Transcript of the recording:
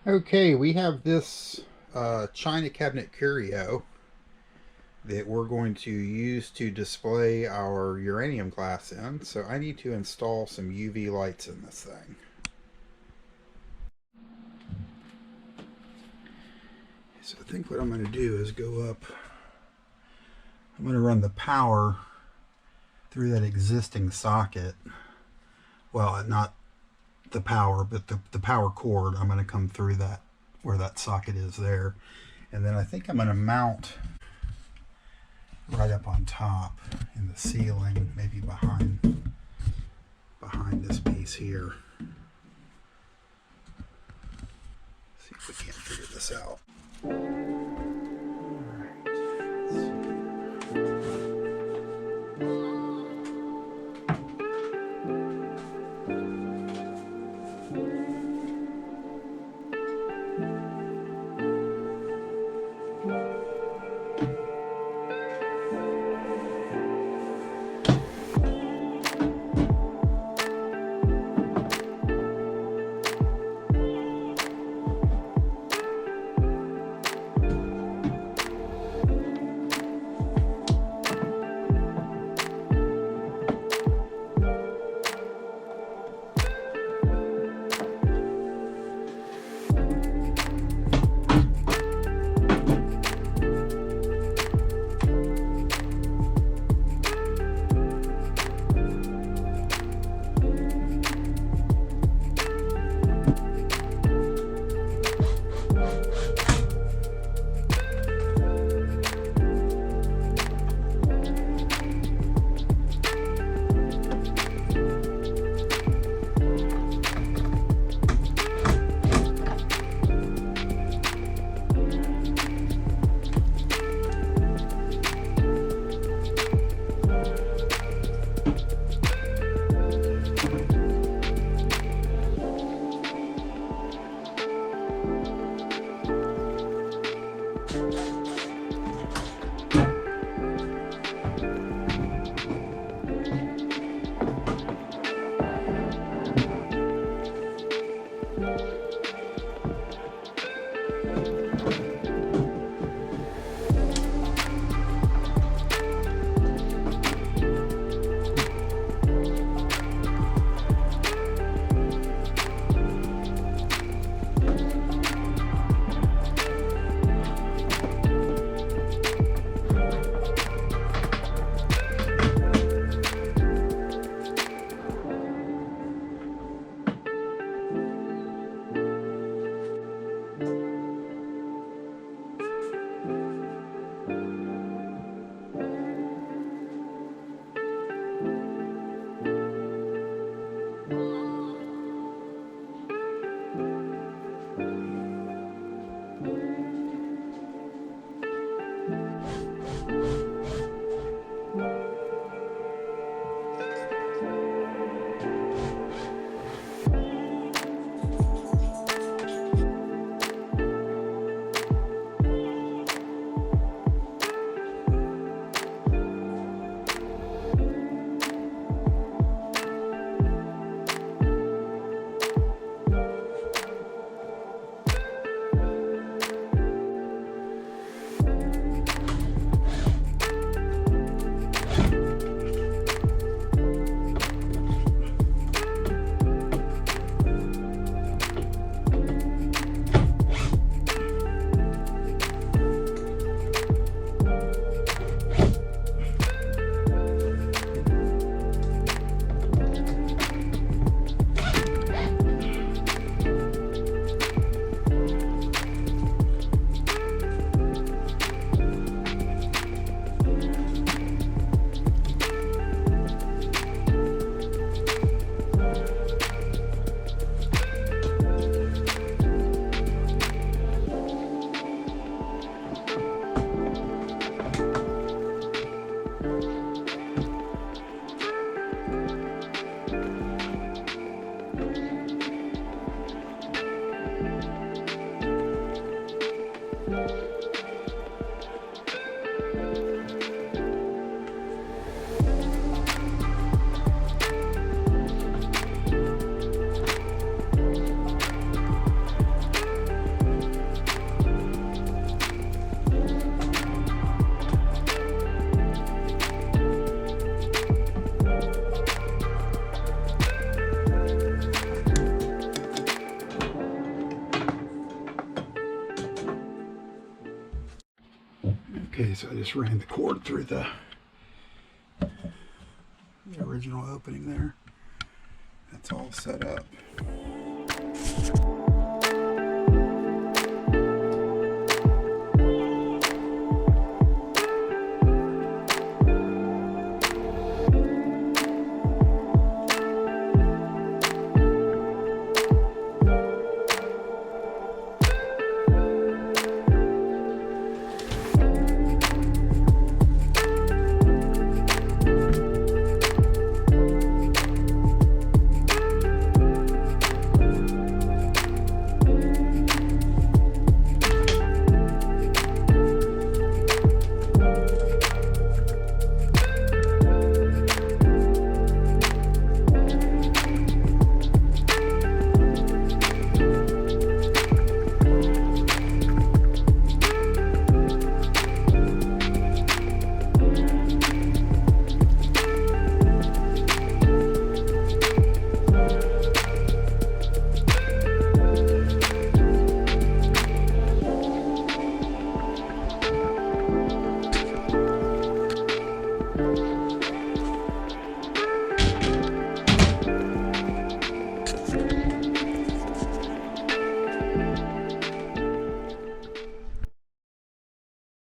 Okay, we have this China cabinet curio that we're going to use to display our uranium glass in. So I need to install some UV lights in this thing. So I think what I'm going to do is go up. I'm going to run the power through that existing socket. Well, not the power, but the power cord. I'm going to come through that where that socket is there. And then I think I'm going to mount right up on top in the ceiling, maybe behind this piece here. See if we can't figure this out. so I just ran the cord through the original opening there. That's all set up.